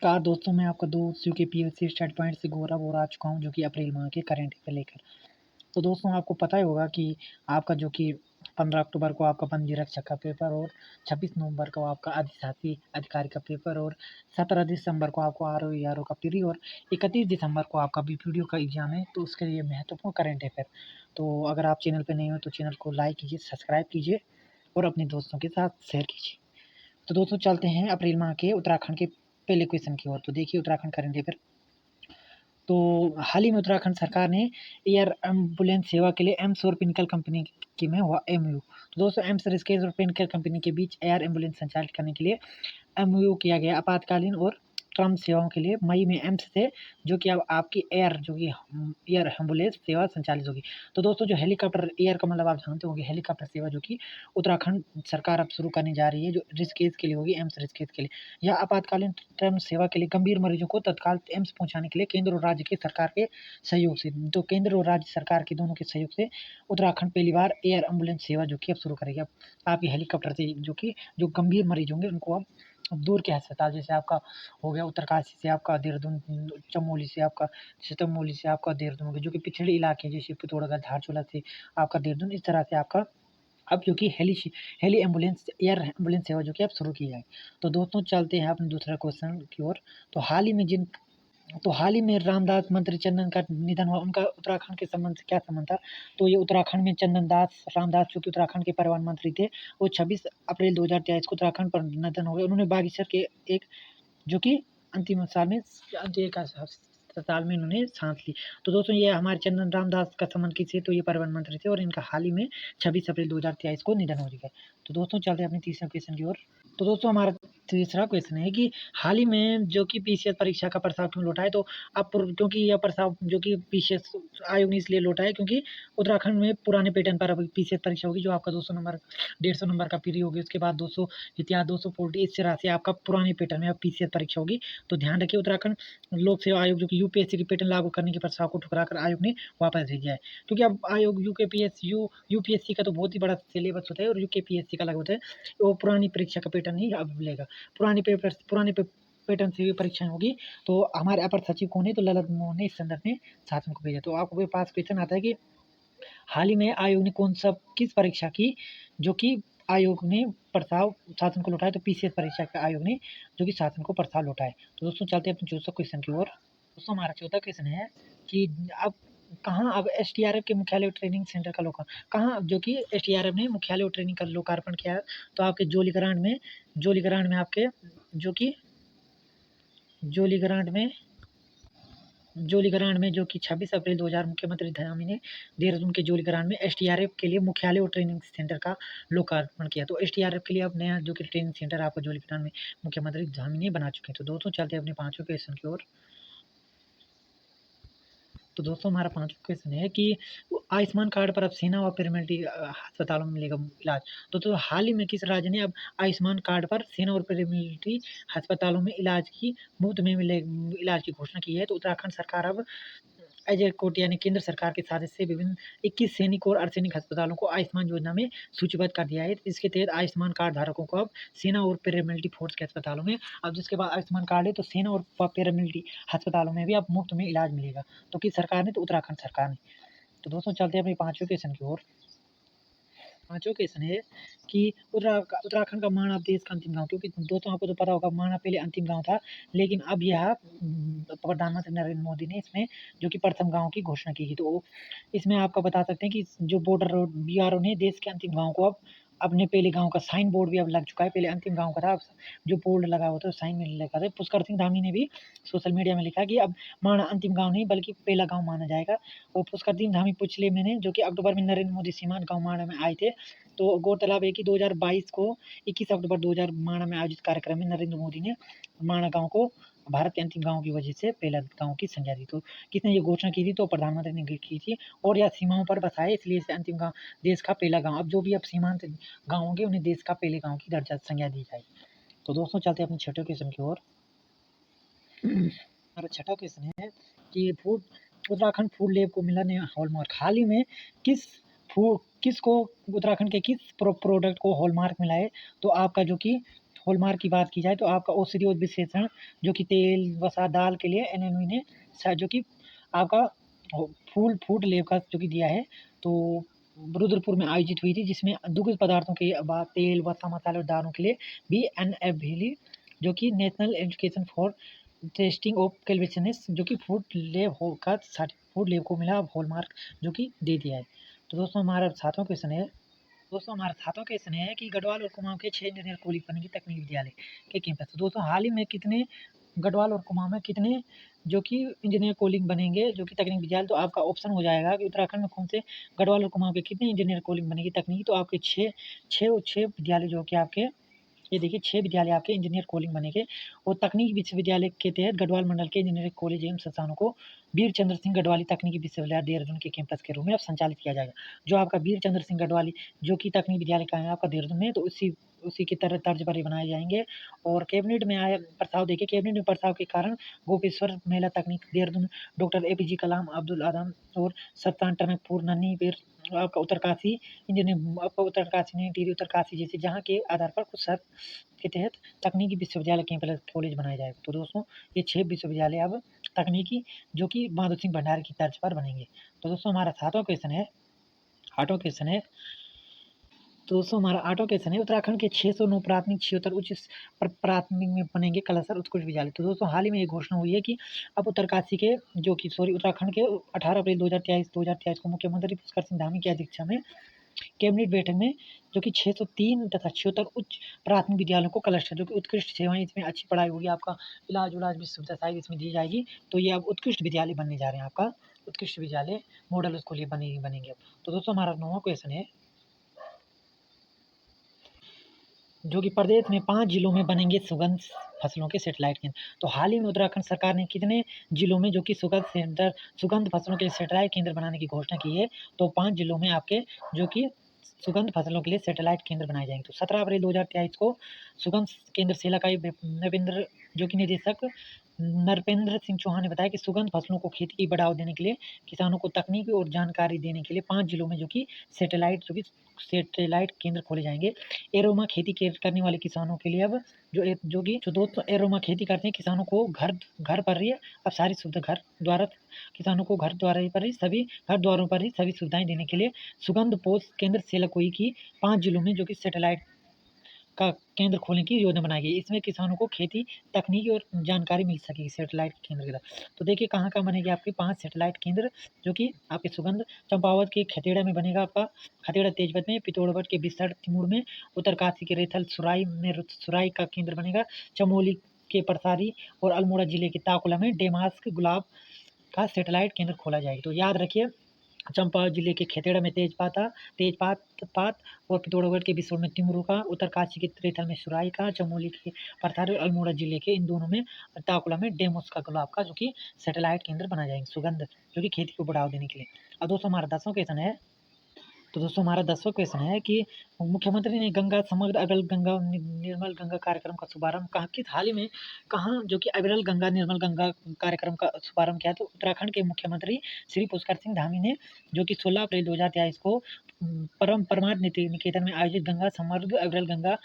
नमस्कार दोस्तों, मैं आपका दोस्त यूकेपीएससी स्टडी पॉइंट से गौरव और आ चुका हूँ जो कि अप्रैल माह के करंट अफेयर लेकर। तो दोस्तों आपको पता ही होगा कि आपका जो कि 15 अक्टूबर को आपका वन निरीक्षक का पेपर और 26 नवंबर को आपका अधिशासी अधिकारी का पेपर और 17 दिसंबर को आपको आरओ ईआरओ का प्री और 31 दिसंबर को आपका बीपीडीओ का एग्जाम है। तो उसके लिए महत्वपूर्ण करंट अफेयर। तो अगर आप चैनल पर नहीं हो तो चैनल को लाइक कीजिए, सब्सक्राइब कीजिए और अपने दोस्तों के साथ शेयर कीजिए। तो दोस्तों चलते हैं अप्रैल माह के उत्तराखंड के पहले क्वेश्चन की ओर। तो देखिए उत्तराखंड करंट अफेयर। तो हाल ही में उत्तराखंड सरकार ने एयर एम्बुलेंस सेवा के लिए एम्स और पिनिकल कंपनी की में हुआ एमओयू। तो दोस्तों एम्स ऋषिकेश और पिनिकल कंपनी के बीच एयर एम्बुलेंस संचालित करने के लिए एमओयू किया गया। आपातकालीन और ट्रम सेवाओं के लिए मई में एम्स से जो कि अब आपकी एयर जो कि एयर एम्बुलेंस सेवा संचालित होगी। तो दोस्तों जो हेलीकॉप्टर एयर का मतलब आप जानते होंगे, हेलीकॉप्टर सेवा जो कि उत्तराखंड सरकार अब शुरू करने जा रही है, जो ऋषिकेश के लिए होगी, एम्स ऋषिकेश के लिए। यह आपातकालीन ट्रम सेवा के लिए गंभीर मरीजों को तत्काल एम्स पहुंचाने के लिए केंद्र और राज्य की सरकार के सहयोग से, तो केंद्र और राज्य सरकार के दोनों के सहयोग से उत्तराखंड पहली बार एयर एम्बुलेंस सेवा जो कि अब शुरू करेगी। अब आपकी हेलीकॉप्टर से जो कि जो गंभीर मरीज होंगे उनको अब दूर के अस्पताल, जैसे आपका हो गया उत्तरकाशी से आपका देहरादून, चमोली से आपका चमोली से आपका देहरादून हो गया, जो कि पिछड़े इलाके जैसे पिथौरागढ़, धारचूला से आपका देहरादून, इस तरह से आपका अब जो कि हेली एम्बुलेंस एयर एम्बुलेंस सेवा जो कि अब शुरू की जाए। तो दोस्तों चलते हैं अपने दूसरे क्वेश्चन की ओर। तो हाल ही में रामदास मंत्री चंदन का निधन हुआ, उनका उत्तराखंड के संबंध से क्या संबंध था? तो ये उत्तराखंड में चंदन दास रामदास जो कि उत्तराखंड के परिवहन मंत्री थे, वो 26 अप्रैल 2023 को उत्तराखंड पर निधन हो गए। उन्होंने बागेश्वर के एक जो कि अंतिम साल में एक अस्पताल में उन्होंने सांस ली। तो दोस्तों ये हमारे चंदन रामदास का संबंध किससे? तो ये परिवहन मंत्री थे और इनका हाल ही में 26 अप्रैल 2023 को निधन हो गया। तो दोस्तों चलते हैं अपने तीसरे क्वेश्चन की ओर। तो दोस्तों हमारा तीसरा क्वेश्चन है कि हाल ही में जो कि पीसीएस परीक्षा का प्रस्ताव क्यों लौटा है? तो अब क्योंकि यह प्रस्ताव जो कि पीसीएस आयोग ने इसलिए लौटा है क्योंकि उत्तराखंड में पुराने पैटर्न पर अब पीसीएस परीक्षा होगी, जो आपका 200 नंबर 150 नंबर का पीरी होगी, उसके बाद 200 इतिहास, 200 पोलिटी, इस तरह से आपका पुराने पैटर्न में अब पीसीएस परीक्षा होगी। तो ध्यान रखिए उत्तराखंड लोक सेवा आयोग जो कि यूपीएससी की पैटर्न लागू करने के प्रस्ताव को ठुकराकर आयोग ने वापस भेजा है, क्योंकि अब आयोग यूपीएससी का तो बहुत ही बड़ा सिलेबस होता है और यूकेपीएससी का अलग होता है। वो पुरानी परीक्षा का पैटर्न ही अब लेगा, पुराने पैटर्न से भी परीक्षाएं होगी। तो हमारे अपर सचिव कौन है? तो ललित मोहन ने इस संदर्भ में शासन को भेजा। तो आपके पास क्वेश्चन आता है कि हाल ही में आयोग ने किस परीक्षा की जो कि आयोग ने प्रस्ताव शासन को लौटाया? तो पीसीएस परीक्षा का आयोग ने जो कि शासन को प्रस्ताव लौटाया। तो दोस्तों चलते हैं अपने चौथा क्वेश्चन की ओर। दोस्तों हमारा चौथा क्वेश्चन है कि अब कहाँ अब एसटीआरएफ के मुख्यालय और ट्रेनिंग सेंटर का लोकार्पण कहाँ, जो कि एसटीआरएफ ने मुख्यालय और ट्रेनिंग का लोकार्पण किया है? तो आपके जोलीग्रांट में आपके जो कि जोलीग्रांट में जो कि 26 अप्रैल 2000 मुख्यमंत्री धामी ने देहरादून के जोलीग्रांट में एसटीआरएफ के लिए मुख्यालय और ट्रेनिंग सेंटर का लोकार्पण किया। तो एसटीआरएफ के लिए अब नया जो कि ट्रेनिंग सेंटर आपको जोलीग्रांट में मुख्यमंत्री धामी ने बना चुके हैं। तो दोस्तों चलते हैं अपने पांचवें क्वेश्चन की ओर। तो दोस्तों हमारा पांचवा क्वेश्चन है कि आयुष्मान कार्ड पर अब सेना और पैरामिलिट्री अस्पतालों में मिलेगा इलाज। तो हाल ही में किस राज्य ने अब आयुष्मान कार्ड पर सेना और पैरामिलिट्री अस्पतालों में मुफ्त में मिले इलाज की घोषणा की है? तो उत्तराखंड सरकार अब अजय कोट यानी केंद्र सरकार के साथ से विभिन्न 21 सैनिक और अर्धसैनिक अस्पतालों को आयुष्मान योजना में सूचीबद्ध कर दिया है। इसके तहत आयुष्मान कार्ड धारकों को अब सेना और पैरामिलिट्री फोर्स के अस्पतालों में, अब जिसके बाद आयुष्मान कार्ड है तो सेना और पैरामिलिट्री अस्पतालों में भी अब मुफ्त में इलाज मिलेगा। तो किस सरकार ने? तो उत्तराखंड सरकार ने। तो दोस्तों चलते हैं अपने पांचवें क्वेश्चन की ओर। पांचवा क्वेश्चन है कि उत्तराखंड का माणा अब देश का अंतिम गांव, क्योंकि दोस्तों आपको तो पता होगा माणा पहले अंतिम गांव था, लेकिन अब यह प्रधानमंत्री नरेंद्र मोदी ने इसमें जो कि प्रथम गांव की घोषणा की थी। तो इसमें आपका बता सकते हैं कि जो बॉर्डर रोड बीआरओ ने देश के अंतिम गांव को अब अपने पहले गांव का साइन बोर्ड भी अब लग चुका है। पहले अंतिम गांव का था, अब जो बोर्ड लगा हुआ था साइन में लगा था। पुष्कर सिंह धामी ने भी सोशल मीडिया में लिखा कि अब माणा अंतिम गांव नहीं बल्कि पहला गांव माना जाएगा। और पुष्कर सिंह धामी पिछले महीने जो कि अक्टूबर में नरेंद्र मोदी सीमांत गांव माणा में आए थे। तो गौरतलब है कि 2022 को 21 अक्टूबर 2000 माणा में आयोजित कार्यक्रम में नरेंद्र मोदी ने माणा गांव को भारत के अंतिम गांव की वजह से पहला गांव की संज्ञा दी। तो किसने ये घोषणा की थी? तो प्रधानमंत्री ने की थी। और यह सीमाओं पर बसा है, इसलिए इसे अंतिम गांव देश का पहला गांव, अब जो भी अब सीमांत गांव होंगे उन्हें देश का पहले गांव की दर्जा संज्ञा दी जाएगी। तो दोस्तों चलते हैं अपने छठे क्वेश्चन की ओर। हमारा छठा क्वेश्चन है कि उत्तराखंड फूड लैब को मिला नया हॉलमार्क। हाल ही में किसको उत्तराखंड के किस प्रोडक्ट को हॉलमार्क मिला है? तो आपका जो कि हॉलमार्क की बात की जाए तो आपका औषधीय विशेषण जो कि तेल, वसा, दाल के लिए एनएमई ने जो कि आपका फूड लैब का जो कि दिया है। तो रुद्रपुर में आयोजित हुई थी, जिसमें दुग्ध पदार्थों के बाद तेल, वसा, मसाले और दालों के लिए भी एनएफवीली जो कि national education for testing of कैलविनेस जो कि फूड लैब का फूड लैब को मिला हॉलमार्क जो कि दे दिया है। तो दोस्तों हमारा सातवां क्वेश्चन है कि गढ़वाल और कुमाऊं के 6 इंजीनियर कॉलेज बनेंगे तकनीकी विद्यालय के कैंपस। तो दोस्तों हाल ही में कितने गढ़वाल और कुमाऊं में कितने जो कि इंजीनियर कॉलेज बनेंगे जो कि तकनीकी विद्यालय, तो आपका ऑप्शन हो जाएगा कि उत्तराखंड में कौन से गढ़वाल और कुमाऊं के कितने इंजीनियर कॉलेज बनेगी तकनीकी। तो आपके छः विद्यालय जो कि आपके ये देखिए 6 विद्यालय आपके इंजीनियर कॉलेज बनेंगे। और तकनीकी विश्वविद्यालय के तहत गढ़वाल मंडल के इंजीनियरिंग कॉलेज एवं संस्थानों को वीर चंद्र सिंह गढ़वाली तकनीकी विश्वविद्यालय देहरादून के कैंपस के रूप में अब संचालित किया जाएगा। जो आपका वीर चंद्र सिंह गढ़वाली जो कि तकनीकी विद्यालय का है आपका देहरादून में, तो उसी की तर्ज पर ही बनाए जाएंगे। और कैबिनेट में आया प्रस्ताव, देखिए कैबिनेट में प्रस्ताव के कारण गोपेश्वर मेला तकनीक देहरादून, डॉक्टर APJ कलाम, अब्दुल आदम और सत्तान टनकपुर, नन्ही फिर आपका उत्तरकाशी इंजीनियरिंग, आपका उत्तरकाशी नहीं टिहरी उत्तरकाशी जैसे जहाँ के आधार पर कुछ शर्त के तहत तकनीकी विश्वविद्यालय कैंपस कॉलेज बनाया जाएगा। तो दोस्तों ये 6 विश्वविद्यालय अब तकनीकी जो कि बहादुर सिंह भंडारी की तर्ज पर बनेंगे। तो दोस्तों हमारा आठवां क्वेश्चन है आठवां क्वेश्चन है उत्तराखंड के 609 प्राथमिक, 76 उच्च प्राथमिक में बनेंगे कलस्तर उत्कृष्ट विद्यालय। तो दोस्तों हाल ही में ये घोषणा हुई है कि अब उत्तराखंड के 18 अप्रैल 2023 को मुख्यमंत्री पुष्कर सिंह धामी की अध्यक्षता में कैबिनेट बैठक में जो कि 603 तथा 76 उच्च प्राथमिक विद्यालयों को क्लस्टर जो कि उत्कृष्ट सेवाएं, इसमें अच्छी पढ़ाई होगी, आपका इलाज उलाज भी सुविधा सारी इसमें दी जाएगी। तो ये अब उत्कृष्ट विद्यालय बनने जा रहे हैं, आपका उत्कृष्ट विद्यालय मॉडल स्कूल ये बनेंगे। तो दोस्तों हमारा 9वां क्वेश्चन है जो कि प्रदेश में 5 जिलों में बनेंगे सुगंध फसलों के सेटेलाइट केंद्र। तो हाल ही में उत्तराखंड सरकार ने कितने जिलों में जो कि सुगंध फसलों के सेटेलाइट केंद्र बनाने की घोषणा की है। तो 5 जिलों में आपके जो कि सुगंध फसलों के लिए सेटेलाइट केंद्र बनाए जाएंगे। तो 17 अप्रैल 2023 को सुगंध केंद्र सेलाकाई नरेंद्र जो कि निदेशक नरपेंद्र सिंह चौहान ने बताया कि सुगंध फसलों को खेती की बढ़ावा देने के लिए किसानों को तकनीकी और जानकारी देने के लिए 5 जिलों में जो कि सेटेलाइट केंद्र खोले जाएंगे। एरोमा खेती करने वाले किसानों के लिए अब जो दोस्तों एरोमा खेती करते हैं किसानों को घर पर ही अब सारी सुविधा किसानों को घर द्वारों पर ही सभी सुविधाएं देने के लिए सुगंध पोस्ट केंद्र सेलाकोई की 5 जिलों में जो कि सेटेलाइट का केंद्र खोलने की योजना बनाई गई। इसमें किसानों को खेती तकनीकी और जानकारी मिल सकेगी सेटेलाइट केंद्र के द्वारा। तो देखिए कहाँ बनेगी आपके 5 सेटेलाइट केंद्र जो कि आपके सुगंध चंपावत के खतेड़ा में बनेगा, आपका खतेड़ा तेजपत में, पिथौरागढ़ के बिस्तर तिमूर में, उत्तरकाशी के रेथल सुराई का केंद्र बनेगा, चमोली के परसारी और अल्मोड़ा जिले के ताकुला में डेमास्क गुलाब का सेटेलाइट केंद्र खोला जाएगा। तो याद रखिए चंपावत जिले के खेतेड़ा में तेजपात और पिथौरागढ़ के बिसोर में तिमरू का, उत्तरकाशी के त्रेथल में सुराई का, चमोली के परसारी और अल्मोड़ा जिले के इन दोनों में ताकुला में डेमोस का गुलाब का जो कि सेटेलाइट केंद्र बनाए जाएंगे सुगंध जो कि खेती को बढ़ावा देने के लिए। अब दोस्तों हमारा 10वां क्वेश्चन है कि मुख्यमंत्री ने गंगा समग्र अविरल गंगा निर्मल गंगा कार्यक्रम का शुभारंभ हाल ही में कहाँ जो कि अविरल गंगा निर्मल गंगा कार्यक्रम का शुभारंभ किया। तो उत्तराखंड के मुख्यमंत्री श्री पुष्कर सिंह धामी ने जो कि 16 अप्रैल 2023 को परमार्थ निकेतन में आयोजित गंगा समग्र अविरल गंगा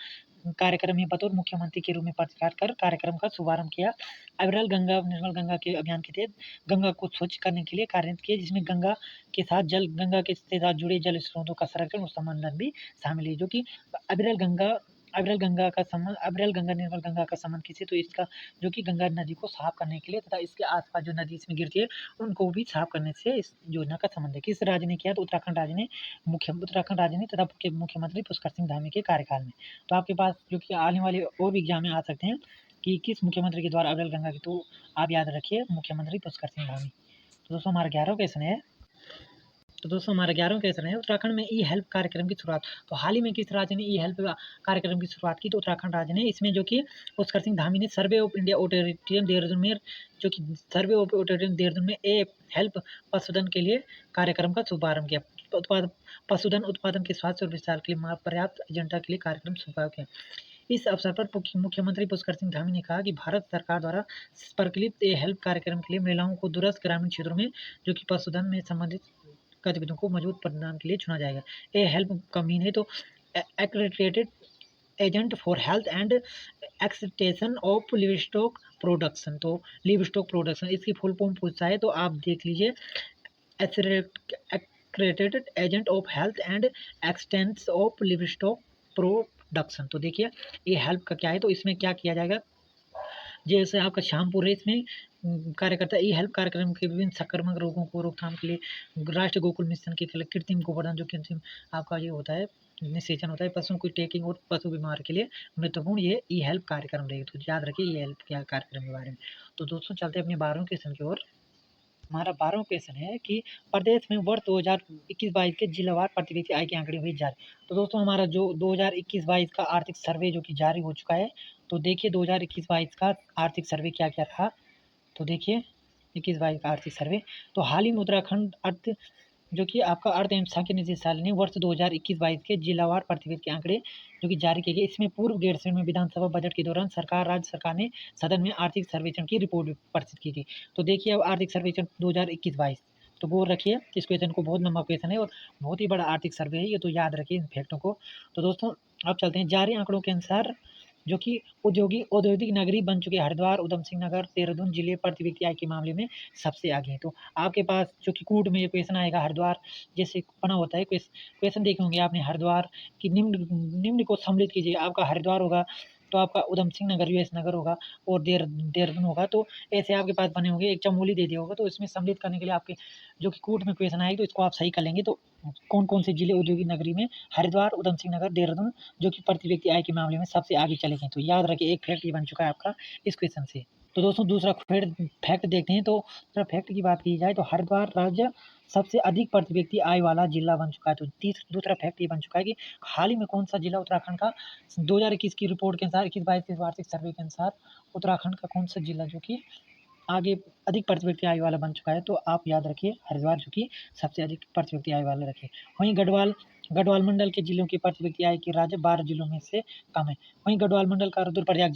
कार्यक्रम में बतौर मुख्यमंत्री के रूप में प्रचार कर कार्यक्रम का शुभारंभ किया। अविरल गंगा निर्मल गंगा के अभियान के तहत गंगा को स्वच्छ करने के लिए कार्य किए, जिसमें गंगा के साथ जुड़े जल स्रोतों का संरक्षण और संवर्धन भी शामिल है। जो कि अविरल गंगा निर्मल गंगा का संबंध किसे, तो इसका जो कि गंगा नदी को साफ करने के लिए तथा इसके आसपास जो नदी इसमें गिरती है उनको भी साफ करने से इस योजना का संबंध है। किस राज्य ने किया, तो उत्तराखंड राज्य ने तथा मुख्यमंत्री पुष्कर सिंह धामी के कार्यकाल में। तो आपके पास जो कि आने वाले और भी एग्जाम में आ सकते हैं कि किस मुख्यमंत्री के द्वारा अविरल गंगा की, तो आप याद रखिए मुख्यमंत्री पुष्कर सिंह धामी। तो दोस्तों हमारा 11वां क्वेश्चन है उत्तराखंड में ई हेल्प कार्यक्रम की शुरुआत। तो हाल ही में किस राज्य ने ई हेल्प कार्यक्रम की शुरुआत की, तो उत्तराखंड राज्य ने। इसमें जो कि पुष्कर सिंह धामी ने survey of India auditorium Dehradun में ए हेल्प पशुधन के लिए कार्यक्रम का शुभारंभ किया। पशुधन उत्पादन के स्वास्थ्य और विस्तार के लिए पर्याप्त एजेंडा के लिए कार्यक्रम शुभारंभ किया। इस अवसर पर मुख्यमंत्री पुष्कर सिंह धामी ने कहा कि भारत सरकार द्वारा प्रचलित ए हेल्प कार्यक्रम के लिए महिलाओं को दूरस्थ ग्रामीण क्षेत्रों में जो कि पशुधन में संबंधित गतिविधियों को मजबूत प्रदान के लिए चुना जाएगा। ए हेल्प का मीन है तो accredited agent for health and extension of livestock production. तो लिवस्टॉक प्रोडक्शन इसकी फुल फॉर्म पूछता है तो आप देख लीजिए, accredited agent of health and extension of livestock production. तो देखिए ये हेल्प का क्या है, तो इसमें क्या किया जाएगा, जैसे आपका श्यामपुर है, इसमें कार्य करता है। ई हेल्प कार्यक्रम के विभिन्न संक्रामक रोगों को रोकथाम के लिए राष्ट्रीय गोकुल मिशन के कृत्रिम गोवर्धन, जो कृत्रिम आपका ये होता है निषेचन होता है पशुओं की टेकिंग और पशु बीमार के लिए महत्वपूर्ण ये ई हेल्प कार्यक्रम रहेगा। तो याद रखिए ई हेल्प क्या कार्यक्रम के बारे में। तो दोस्तों चलते हैं अपने 12वें क्वेश्चन की ओर। हमारा 12वां क्वेश्चन है कि प्रदेश में वर्ष 2021-22 के जिलावार प्रति व्यक्ति आय के आंकड़े हुए जारी। तो दोस्तों हमारा जो 2021-22 का आर्थिक सर्वे जो कि जारी हो चुका है, तो देखिए 2021-22 का आर्थिक सर्वे क्या क्या रहा। तो देखिए 21-22 का आर्थिक सर्वे, तो हाल ही में उत्तराखंड अर्थ जो कि आपका अर्थ एवं सांख्यिकी निदेशालय ने वर्ष 2021-22 के जिलावार प्रति व्यक्ति के आंकड़े जो कि जारी किए गए। इसमें पूर्व ग्रीष्म में विधानसभा बजट के दौरान राज्य सरकार ने सदन में आर्थिक सर्वेक्षण की रिपोर्ट प्रस्तुत की थी। तो देखिए अब आर्थिक सर्वेक्षण 2021-22, तो गौर रखिए इस क्वेश्चन को, बहुत लंबा क्वेश्चन है और बहुत ही बड़ा आर्थिक सर्वे है ये, तो याद रखिए इन फैक्टों को। तो दोस्तों अब चलते हैं जारी आंकड़ों के अनुसार जो कि औद्योगिक नगरी बन चुके हरिद्वार, उधम सिंह नगर, देहरादून जिले प्रति व्यक्ति आय के मामले में सबसे आगे हैं। तो आपके पास जो कि कूट में क्वेश्चन आएगा हरिद्वार जैसे बना होता है, क्वेश्चन देखे होंगे आपने, हरिद्वार की निम्न को सम्मिलित कीजिए। आपका हरिद्वार होगा तो आपका उधम सिंह नगर यूएस नगर होगा और देहरादून होगा। तो ऐसे आपके पास बने होंगे, एक चमोली दे दिया होगा, तो इसमें सम्मिलित करने के लिए आपके जो कि कूट में क्वेश्चन आएगा तो इसको आप सही कर लेंगे। तो कौन कौन से जिले औद्योगिक नगरी में हरिद्वार, उधम सिंह नगर, देहरादून जो कि प्रति व्यक्ति आय के मामले में सबसे आगे चले गए। तो याद रखिए एक फैक्ट ये बन चुका है आपका इस क्वेश्चन से। तो दोस्तों दूसरा फैक्ट देखते हैं। तो दूसरा फैक्ट की बात की जाए तो हरिद्वार राज्य सबसे अधिक प्रति व्यक्ति आय वाला जिला बन चुका है। तो दूसरा फैक्ट ये बन चुका है कि हाल ही में कौन सा जिला उत्तराखंड का 2021 की रिपोर्ट के अनुसार, 21-22 के वार्षिक सर्वे के अनुसार उत्तराखंड का कौन सा जिला जो कि आगे अधिक प्रति व्यक्ति आय वाला बन चुका है। तो आप याद रखिए हरिद्वार जो कि सबसे अधिक प्रति व्यक्ति आय वाला रखिए। वहीं गढ़वाल मंडल के जिलों की प्रति व्यक्ति आय की राज्य 12 जिलों में से कम है। वहीं गढ़वाल मंडल का रुद्रप्रयाग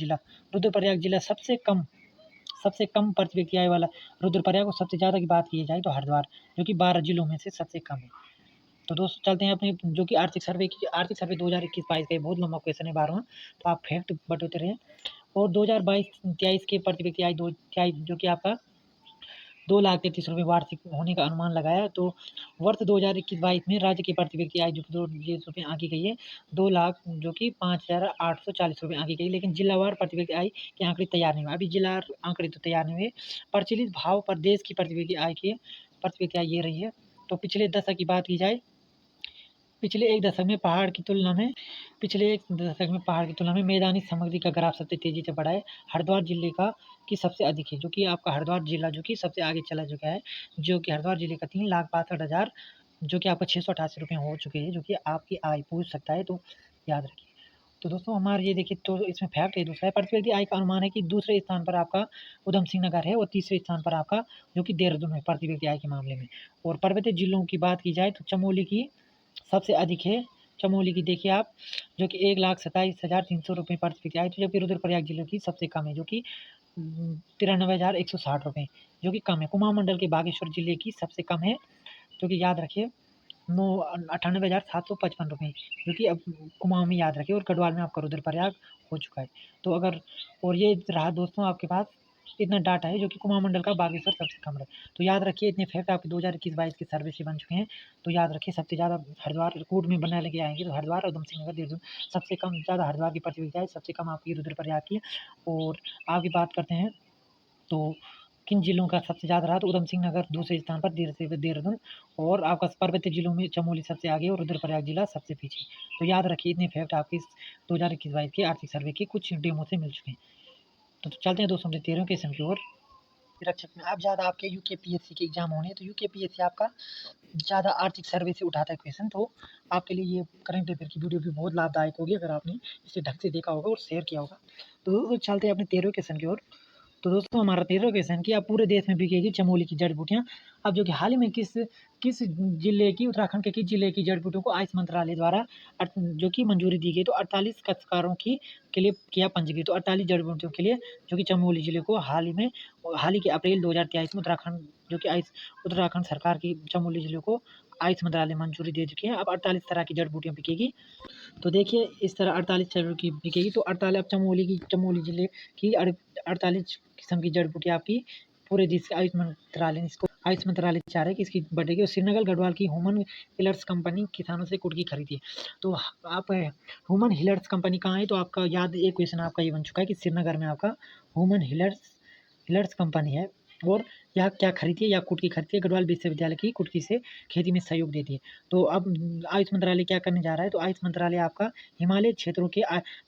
जिला सबसे कम प्रति व्यक्ति आय वाला रुद्रप्रयाग, और सबसे ज़्यादा की बात की जाए तो हरिद्वार जो कि 12 जिलों में से सबसे कम है। तो दोस्तों चलते हैं अपने जो कि आर्थिक सर्वे 2021-22 का बहुत लंबा क्वेश्चन है 12वां, तो आप फैक्ट बटोते रहे। और 2022-23 के प्रति व्यक्ति आय जो कि आपका 2,33,000 वार्षिक होने का अनुमान लगाया। तो वर्ष 2021-22 में राज्य की प्रति व्यक्ति आय जो कि 2 आंकी गई है, 2 लाख जो कि 5,840 रुपये आंकी गई, लेकिन जिलावार प्रति व्यक्ति आय के आंकड़े तैयार नहीं हुए। अभी जिला आंकड़े तो तैयार नहीं हुए। प्रचलित भाव पर देश की प्रति व्यक्ति आय ये रही है। तो पिछले दशक की बात की जाए, पिछले एक दशक में पहाड़ की तुलना में मैदानी सामग्री का ग्राफ सबसे तेजी से बढ़ा है। हरिद्वार जिले का की सबसे अधिक है, जो कि आपका हरिद्वार जिला जो कि सबसे आगे चला चुका है, जो कि हरिद्वार जिले का 3,62,000 जो कि आपका 688 रुपये हो चुके हैं, जो कि आपकी आय पूछ सकता है। तो याद रखिए। तो दोस्तों हमारे ये देखिए, तो इसमें फैक्ट है दूसरा है, प्रति व्यक्ति आय का अनुमान है कि दूसरे स्थान पर आपका उधम सिंह नगर है और तीसरे स्थान पर आपका जो कि देहरादून है प्रति व्यक्ति आय के मामले में। और पर्वतीय जिलों की बात की जाए तो चमोली की सबसे अधिक है। चमोली की देखिए आप, जो कि 1,27,300 रुपये प्रति व्यक्ति आय, तो जबकि रुद्रप्रयाग जिले की सबसे कम है, जो कि 93,160 रुपये जो कि कम है। कुमाऊं मंडल के बागेश्वर जिले की सबसे कम है, जो कि याद रखिए 98,755 रुपये, जो कि अब कुमाऊं में याद रखिए। और गढ़वाल में आपका रुद्रप्रयाग हो चुका है। तो अगर और ये रहा दोस्तों आपके पास इतना डाटा है, जो कि कुमाऊं मंडल का बागेश्वर सबसे कम है। तो याद रखिए इतने फैक्ट आपके 2021-22 के सर्वे से बन चुके हैं। तो याद रखिए सबसे ज़्यादा हरिद्वार रिकॉर्ड में बना लेके आएंगे, तो हरिद्वार और उधम सिंह नगर देहरादून सबसे कम, ज़्यादा हरिद्वार की प्रति व्यक्ति आय, सबसे कम आपकी रुद्रप्रयाग की। और आगे बात करते हैं तो किन जिलों का सबसे ज़्यादा रहा, तो उधम सिंह नगर दूसरे स्थान पर, देहरादून, और आपका पर्वतीय जिलों में चमोली सबसे आगे और रुद्रप्रयाग जिला सबसे पीछे। तो याद रखिए इतने फैक्ट आपके इस 2021-22 के आर्थिक सर्वे के कुछ डेमो से मिल चुके हैं। तो चलते हैं दोस्तों अपने 13वें क्वेश्चन की ओर। निरीक्षक में अब ज़्यादा आपके यूकेपीएससी के एग्जाम होने हैं, तो यूकेपीएससी आपका ज़्यादा आर्थिक सर्वे से उठाता है क्वेश्चन। तो आपके लिए ये करंट अफेयर की वीडियो भी बहुत लाभदायक होगी अगर आपने इसे ढंग से देखा होगा और शेयर किया होगा। तो चलते हैं अपने 13वें क्वेश्चन की ओर। तो दोस्तों हमारा 13वां क्वेश्चन कि अब पूरे देश में बिकेगी चमोली की जड़ी बूटियाँ। अब जो कि हाल ही में किस जिले की, उत्तराखंड के किस जिले की जड़ी बूटियों को आयुष मंत्रालय द्वारा जो कि मंजूरी दी गई, तो 48 काश्तकारों की के लिए किया पंजीकृत। तो 48 जड़ी बूटियों के लिए जो कि चमोली जिले को हाल ही के अप्रैल 2023 में उत्तराखंड सरकार की चमोली जिले को आयुष मंत्रालय मंजूरी दे चुकी है। अब 48 तरह की जड़ी बूटियाँ बिकेगी। तो देखिए इस तरह 48 जड़ी की बिकेगी। तो 48 अब चमोली जिले की 48 किस्म की जड़ी बूटियाँ आपकी पूरे देश के आयुष मंत्रालय चाह रहे हैं कि इसकी बढ़ेगी। और श्रीनगर गढ़वाल की ह्यूमन हिलर्स कंपनी किसानों से कुटकी खरीदी है। तो आप ह्यूमन हिलर्स कंपनी कहाँ है? तो आपका याद एक क्वेश्चन आपका ये बन चुका है कि श्रीनगर में आपका ह्यूमन हिलर्स कंपनी है। और यह क्या खरीदती है? या कुटकी खरीदती है। गढ़वाल विश्वविद्यालय की कुटकी से खेती में सहयोग देती है। तो अब आयुष मंत्रालय क्या करने जा रहा है? तो आयुष मंत्रालय आपका हिमालय क्षेत्रों के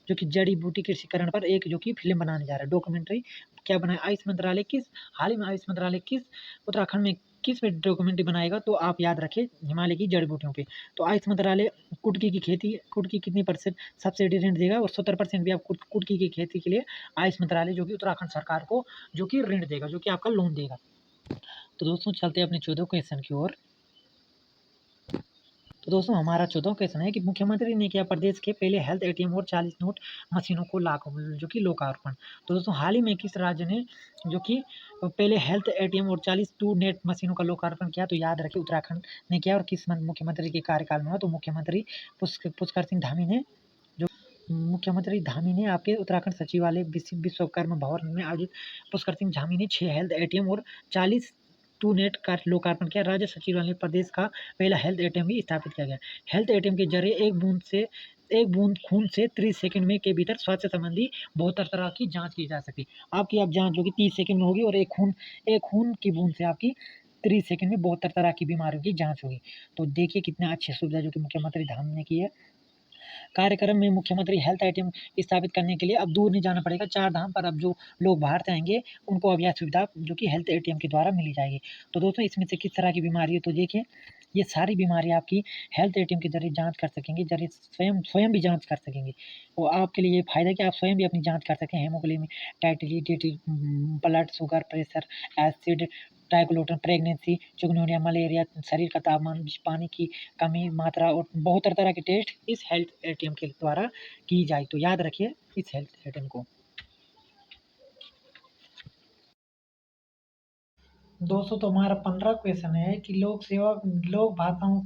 जो कि जड़ी बूटी कृषिकरण पर एक जो कि फिल्म बनाने जा रहा है, डॉक्यूमेंट्री क्या बनाए आयुष मंत्रालय हाल ही में आयुष मंत्रालय उत्तराखंड में किस पे डॉक्यूमेंट्री बनाएगा? तो आप याद रखें हिमालय की जड़ी बूटियों पे। तो आयुष मंत्रालय कुटकी कितनी % सब्सिडी ऋण देगा? और 70% भी आप कुटकी की खेती के लिए आयुष मंत्रालय जो कि उत्तराखंड सरकार को जो कि ऋण देगा, जो कि आपका लोन देगा। तो दोस्तों चलते हैं अपने 14 क्वेश्चन की ओर। तो दोस्तों हमारा 14वां क्वेश्चन है कि मुख्यमंत्री ने किया प्रदेश के पहले हेल्थ एटीएम और 40 नोट मशीनों को जो कि लोकार्पण। तो दोस्तों हाल ही में किस राज्य ने जो कि पहले हेल्थ एटीएम और 40 टू नेट मशीनों का लोकार्पण किया? तो याद रखिए उत्तराखंड ने किया। और किस मुख्यमंत्री के कार्यकाल में हुआ? तो मुख्यमंत्री पुष्कर सिंह धामी ने आपके उत्तराखंड सचिवालय विश्वकर्मा भवन में आयोजित पुष्कर सिंह धामी ने 6 हेल्थ एटीएम और 40 टू नेट का लोकार्पण किया। राज्य सचिवालय प्रदेश का पहला हेल्थ एटीएम भी स्थापित किया गया। हेल्थ एटीएम के जरिए एक बूंद खून से 30 सेकंड में के भीतर स्वास्थ्य संबंधी 72 तरह की जांच की जा सकती है। आपकी अब जांच जो कि 30 सेकंड में होगी। और एक खून की बूंद से आपकी 30 सेकंड में 72 तरह की बीमारियों की जांच होगी। तो देखिए कितना अच्छी सुविधा जो कि मुख्यमंत्री धाम ने की है। कार्यक्रम में मुख्यमंत्री हेल्थ एटीएम स्थापित करने के लिए अब दूर नहीं जाना पड़ेगा। 4 धाम पर अब जो लोग बाहर से आएंगे उनको अब यह सुविधा जो कि हेल्थ एटीएम के द्वारा मिली जाएगी। तो दोस्तों इसमें से किस तरह की बीमारी है? तो देखिए ये सारी बीमारी आपकी हेल्थ एटीएम के जरिए जांच कर सकेंगे, जरिए स्वयं भी जांच कर सकेंगे। और आपके लिए ये फायदा है कि आप स्वयं भी अपनी जांच कर सकें। हेमोग्लोबिन, टाइटिलिटी, ब्लड शुगर, प्रेशर, एसिड, ट्राइक्लोटन, प्रेगनेंसी, चिकनगुनिया, मलेरिया, शरीर का तापमान, पानी की कमी मात्रा और बहुत तरह के टेस्ट इस हेल्थ एटीएम के द्वारा की जाए। तो याद रखिए इस हेल्थ एटीएम को। दोस्तों तो हमारा 15 क्वेश्चन है कि लोक भाषाओं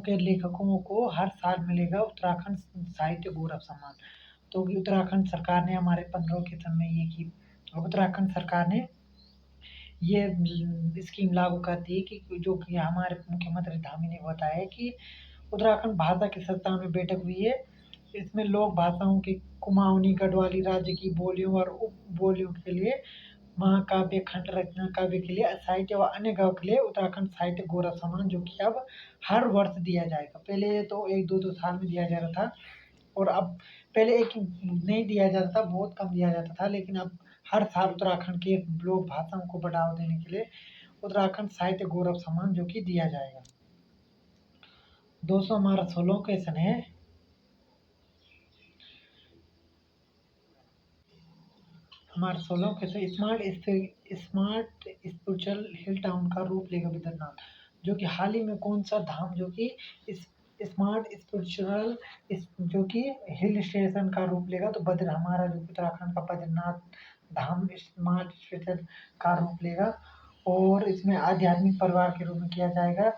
के लेखकों को हर साल मिलेगा उत्तराखंड साहित्य गौरव सम्मान। तो उत्तराखंड सरकार ने हमारे 15 क्वेश्चन में ये की उत्तराखंड सरकार ने ये स्कीम लागू कर दी कि जो कि हमारे मुख्यमंत्री धामी ने बताया कि उत्तराखंड भाषा की 97 बैठक हुई है। इसमें लोक भाषाओं की कुमाऊनी गढ़वाली राज्य की बोलियों और उप बोलियों के लिए महाकाव्य, खंड रचना काव्य के लिए, साहित्य व अन्य गाँव के लिए उत्तराखंड साहित्य गौरव सम्मान जो कि अब हर वर्ष दिया जाएगा। पहले तो 1-2 साल में दिया जा रहा था। और अब पहले एक नहीं दिया जाता था, बहुत कम दिया जाता था। लेकिन अब हर साल उत्तराखंड के लोक भाषाओं को बढ़ावा देने के लिए उत्तराखंड साहित्य गौरव सम्मान जो कि दिया जाएगा। दोस्तों हमारा 16वां क्वेश्चन है स्मार्ट स्पिरिचुअल हिल टाउन का रूप लेगा बद्रीनाथ। जो कि हाल ही में कौन सा धाम जो कि स्मार्ट स्पिरिचुअल जो कि हिल स्टेशन का रूप लेगा? तो हमारा जो उत्तराखंड का बद्रीनाथ धाम स्मार्ट स्पिरिचुअल का रूप लेगा। और इसमें आध्यात्मिक परिवार के रूप में किया जाएगा।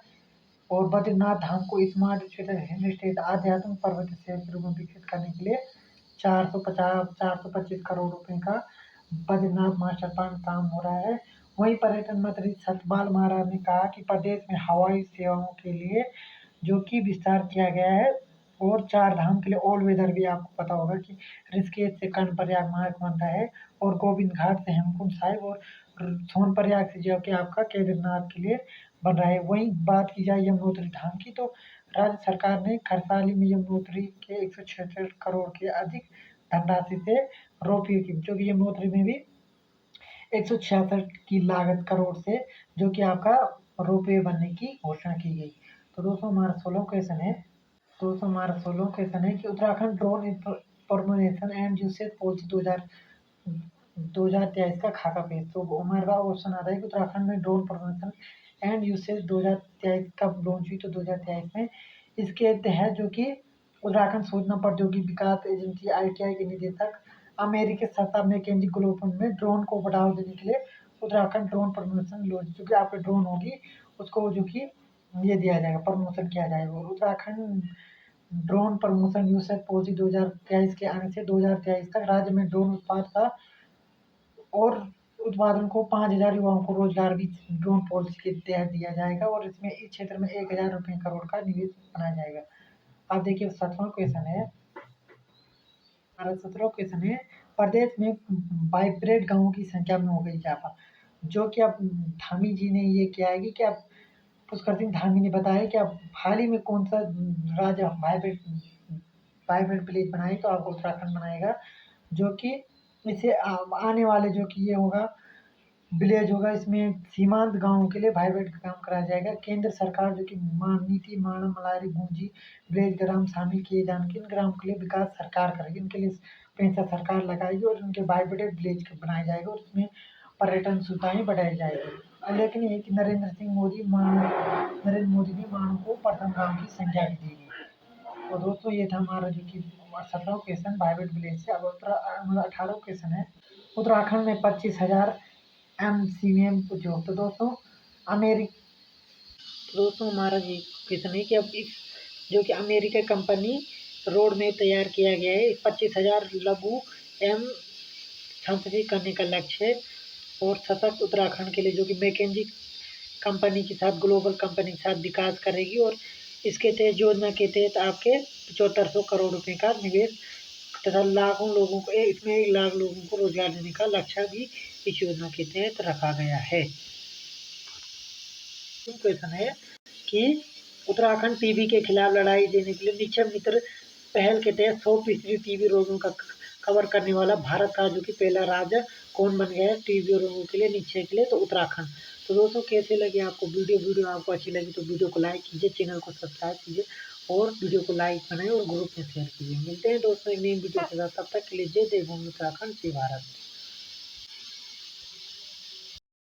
और बद्रीनाथ धाम को स्मार्ट स्पिरिचुअल हिल स्टेशन आध्यात्मिक पर्वत के रूप में विकसित करने के लिए 425 करोड़ रुपए का बद्रीनाथ मास्टर प्लान काम हो रहा है। वहीं पर्यटन मंत्री सतपाल महाराज ने कहा कि प्रदेश में हवाई सेवाओं के लिए जो कि विस्तार किया गया है। और 4 धाम के लिए ऑल वेदर भी आपको पता होगा कि ऋषिकेश से कर्णप्रयाग मार्ग बनता है। और गोविंद घाट से हेमकुंड साहिब और सोनप्रयाग से जो कि आपका केदारनाथ के लिए बन रहा है। वहीं बात की जाए यमुनोत्री धाम की, तो राज्य सरकार ने खरसाली में यमुनोत्री के 166 करोड़ के अधिक धनराशि से रोपवे की जो कि यमुनोत्री में भी 166 की लागत करोड़ से जो कि आपका रोपवे बनने की घोषणा की गई। तो दोस्तों हमारा 16वां क्वेश्चन है कि Uttarakhand drone information and usage policy 2023 का खाका पेश। तो हमारे पास ऑप्शन आता है कि उत्तराखंड में ड्रोन इंफॉर्मेशन एंड यूसेज 2023 कब लॉन्च हुई? तो 2023 में। इसके तहत जो कि उत्तराखंड सूचना प्रौद्योगिकी विकास एजेंसी ITI के निदेशक अमेरिकी संस्था मैकेंजी ग्लोबल में ड्रोन को बढ़ावा देने के लिए उत्तराखंड ड्रोन प्रमोशन लॉन्च, जो कि आपकी ड्रोन होगी उसको जो कि ये दिया जाएगा, प्रमोशन किया जाएगा। Uttarakhand drone promotion Yusuf policy 2023 के आने से 2023 तक राज्य में ड्रोन उत्पाद का और उत्पादन को 5,000 युवाओं को रोजगार भी ड्रोन पॉलिसी के तहत दिया जाएगा और इसमें इस क्षेत्र में 1,000 रुपये करोड़ का निवेश बनाया जाएगा। अब देखिए 17वां क्वेश्चन है, हमारा 17वां क्वेश्चन है, प्रदेश में वाइब्रेंट गाँवों की संख्या में हो गई इजाफा, जो कि अब धामी जी ने ये किया है कि अब पुष्कर सिंह धामी ने बताया कि अब हाल ही में कौन सा राज्य वाइब्रेंट वाइब्रेंट विलेज बनाए, तो आपको उत्तराखंड बनाएगा, जो कि इसे आने वाले जो कि ये होगा विलेज होगा, इसमें सीमांत गाँवों के लिए वाइब्रेंट का काम कराया जाएगा। केंद्र सरकार जो कि नीति माणा मलारी गूंजी विलेज ग्राम शामिल किए जाने के इन ग्राम के लिए विकास सरकार करेगी, इनके लिए पैसा सरकार लगाएगी और उनके वाइब्रेंट विलेज बनाया जाएगा और उसमें पर्यटन सुविधाएं बढ़ाई जाएगी। लेकिन ये कि नरेंद्र मोदी ने मानव को प्रथम गाँव की संख्या भी दी है। तो दोस्तों ये था हमारा जो कि 17वां क्वेश्चन वाइब्रेंट विलेज से। अब 18वां क्वेश्चन है, उत्तराखंड में 25,000 MCM जो, तो दोस्तों हमारा ये क्वेश्चन है कि अब इस जो कि अमेरिका कंपनी रोड में तैयार किया गया है, 25,000 लघु एम संशोधित करने का लक्ष्य है और सशक्त उत्तराखंड के लिए जो कि मैकेंजी कंपनी के साथ ग्लोबल कंपनी के साथ विकास करेगी और इसके तहत योजना के तहत आपके 7,400 करोड़ रुपए का निवेश तथा लाखों लोगों को इसमें 1 लाख लोगों को रोजगार देने का लक्ष्य भी इस योजना के तहत रखा गया है। क्वेश्चन है कि उत्तराखंड टीबी के खिलाफ लड़ाई देने के लिए निक्षय मित्र पहल के तहत 100% टीबी रोगों का कवर करने वाला भारत का जो कि पहला राज्य कौन बन गया है टीबी रोगों के लिए निक्षय के लिए, तो उत्तराखंड। तो दोस्तों कैसे लगे आपको वीडियो आपको अच्छी लगी तो वीडियो को लाइक कीजिए, चैनल को सब्सक्राइब कीजिए और वीडियो को लाइक बनाए और ग्रुप में शेयर कीजिए। मिलते हैं दोस्तों एक नई वीडियो के साथ, तब तक के लिए जय देव भूमि उत्तराखंड, जय भारत।